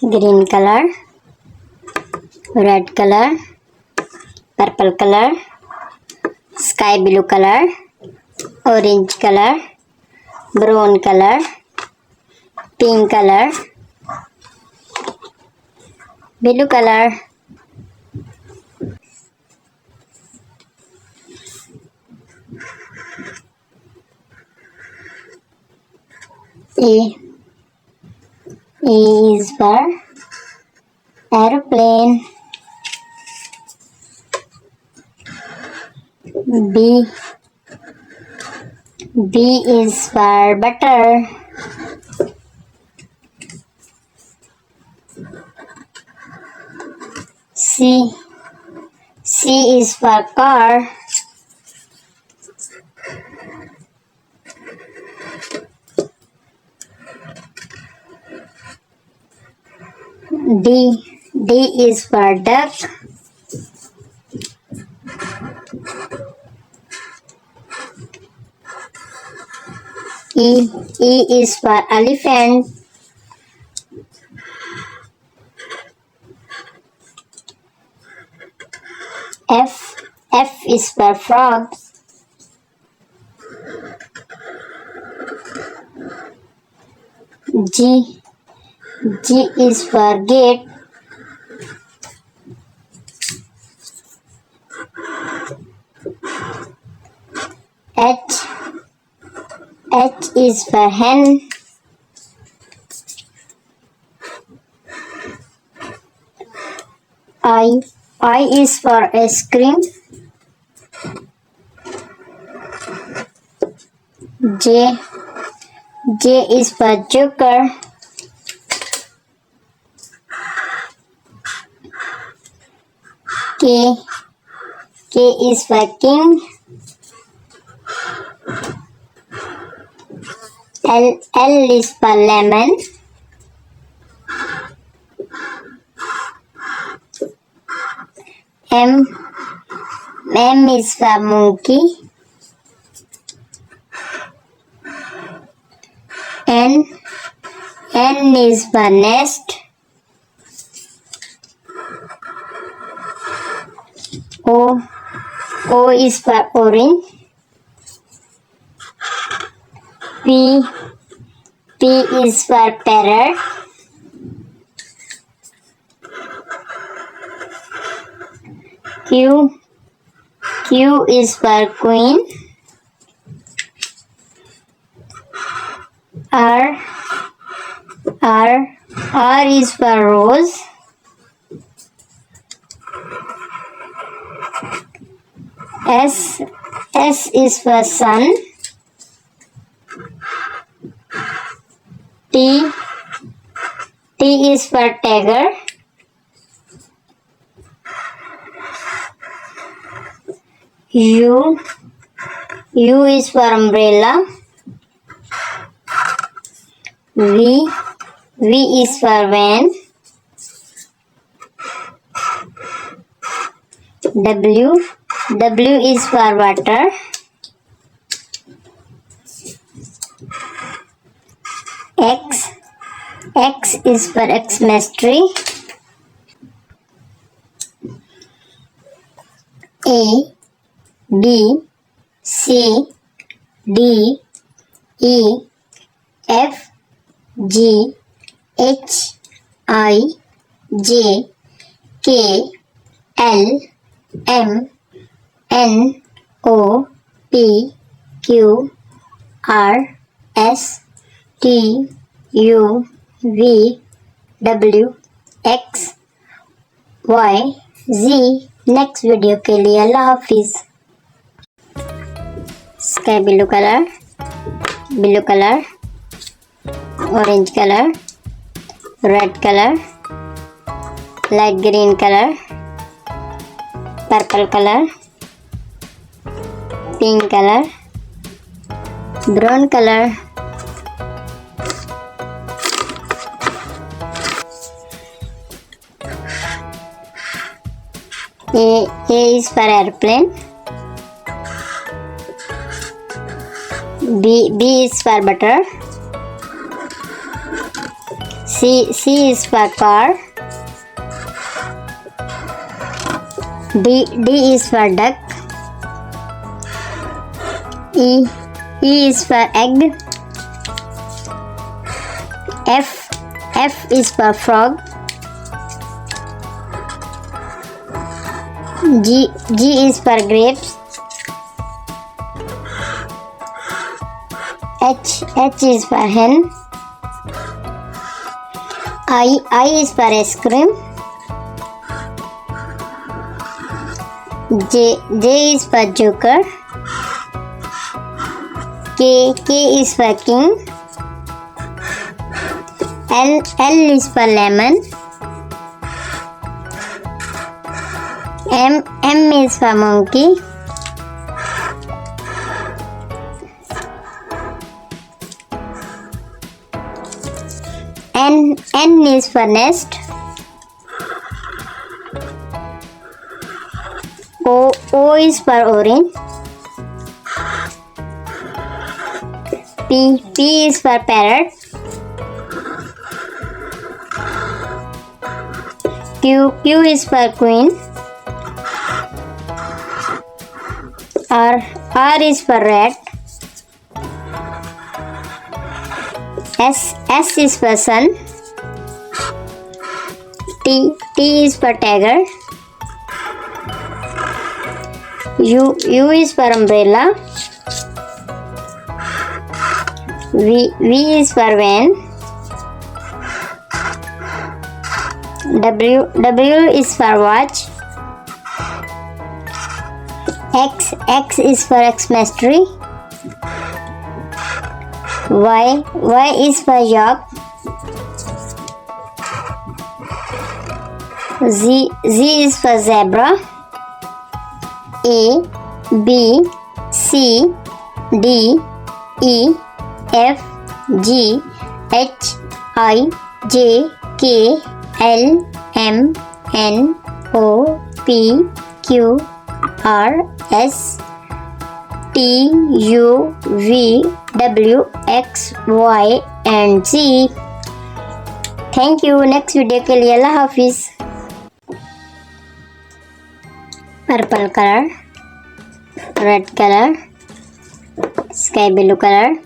green color, red color, purple color, sky blue color, orange color, brown color, pink color, blue color, A is for aeroplane. B is for butter. C is for car. D is for duck. E is for elephant. F is for frog. G is for gate. H is for hen. I is for ice cream. J is for joker. K is for king. L is for lemon. M is for monkey. N is for nest. O is for orange. P is for parrot. Q is for queen. R is for rose. S is for sun. T is for tiger. U is for umbrella. V is for van. W is for water. X is for Xmas tree. A, B, C, D, E, F, G, H, I, J, K, L, M, N, O, P, Q, R, S, T, U, V, W, X, Y, Z। Next video के लिए अल्लाह हाफिज़। Sky blue colour, orange colour, red colour, light green colour, purple colour, pink colour, brown colour. A is for airplane. B is for butter. C C is for car. D is for duck. E is for egg. F is for frog. G is for grapes. H is for hen. I is for ice cream. J is for joker. K is for king. L is for lemon. M is for monkey. N is for nest. O is for orange. P is for parrot. Q is for queen. R is for rat. S is for sun. T is for tiger. U is for umbrella. V is for van. W is for watch. X is for Xmas tree. Y is for yak. Z is for zebra. A, B, C, D, E, F, G, H, I, J, K, L, M, N, O, P, Q, R, S, T, U, V, W, X, Y and Z. Thank you. Next video के लिए अल्लाह हाफिज़. Purple colour, red colour, sky blue colour,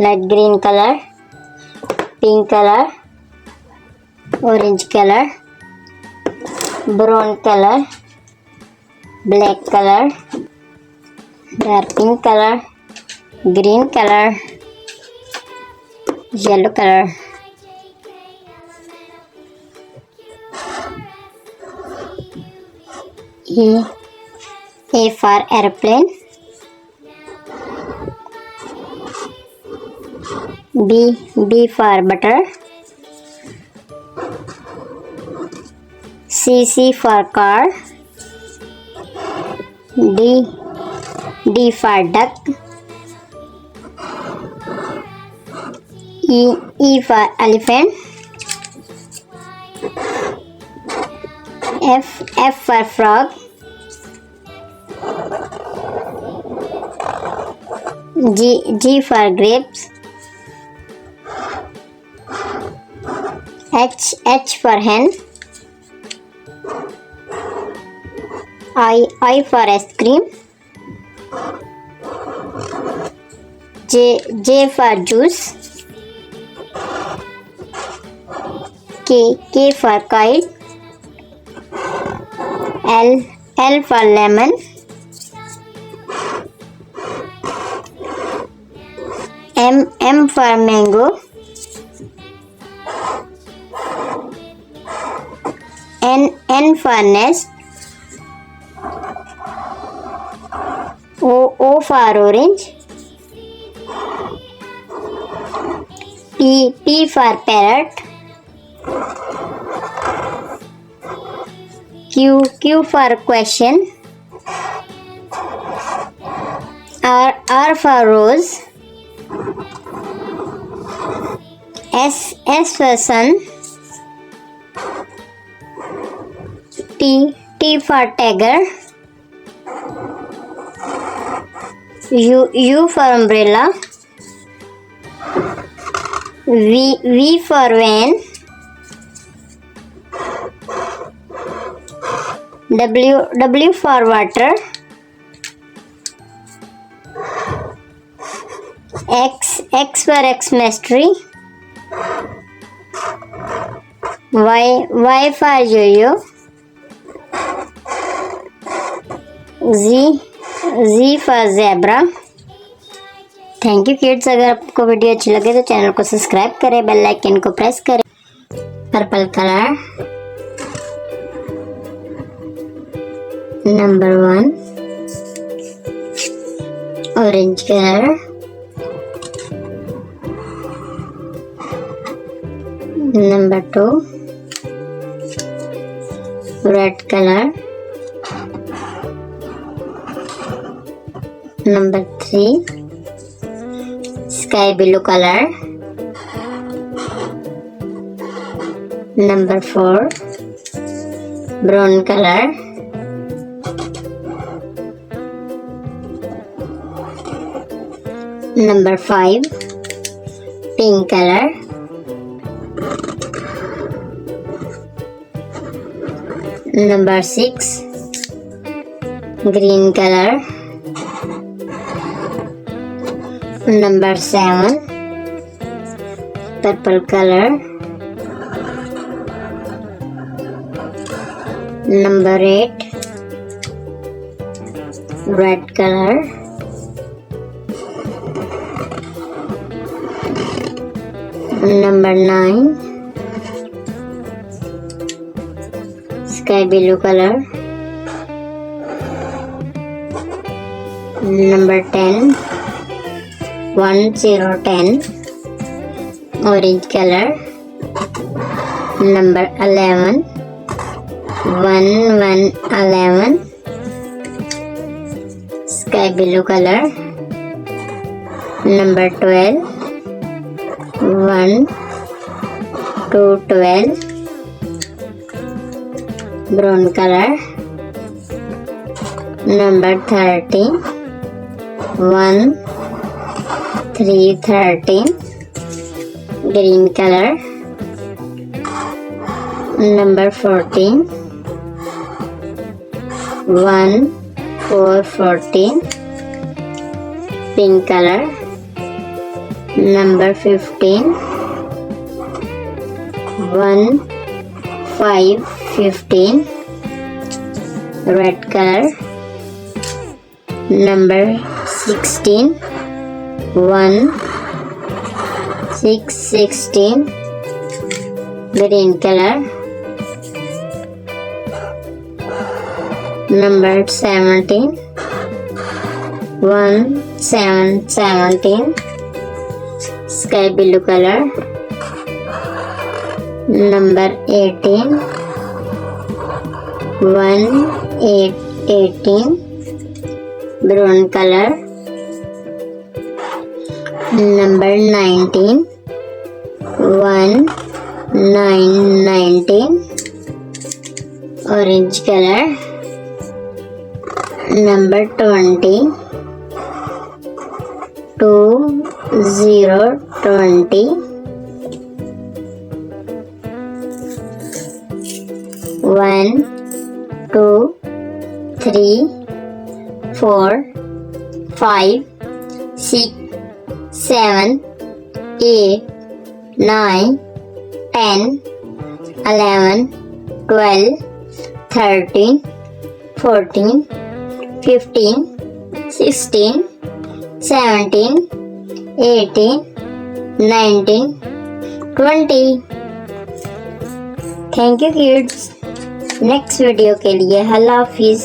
light green colour, pink colour, orange colour, brown colour, black colour, dark pink colour, green colour, yellow colour. A for airplane. B for butter. C for car. D for duck. E for elephant. F for frog. G for grapes. H for hen. I for ice cream. J for juice. K for kite. L for lemon. M for mango. N for nest. O for orange. P for parrot. Q for question. R for rose. S for sun. T for tiger. U for umbrella. V for van. W for water. X for Xmas tree. Y for yo-yo. Z for zebra. Thank you kids. अगर आपको video अच्छी लगे तो channel को subscribe करें, bell icon को press करें। Purple colour, number 1। Orange colour, number 2। Red colour, number 3। Sky blue colour, number 4। Brown colour, number 5। Pink colour, number 6। Green colour, number 7। Purple colour, number 8। Red colour, number 9। Sky blue colour, number 10। 1 0 10। Orange colour, number 11। 1 1 11। Sky blue colour, number 12। 1 2 12। Brown colour, number 13। 1 3 13। Green colour, number 14। 1 4 14। Pink colour, number 15। 1 5 15। Red colour, number 16। 1 6 16। Green colour, number 17। 1 7 17। Sky blue colour, number 18। 1 8 18। Brown colour, number 19। 1 9 19। Orange colour, number 20। 2 0 20। 1 2 3 4 5 6 7 8 9 10 11 12 13 14 15 16 17 18 19 20। Thank you kids. Next video के लिए अल्लाह हाफिज़।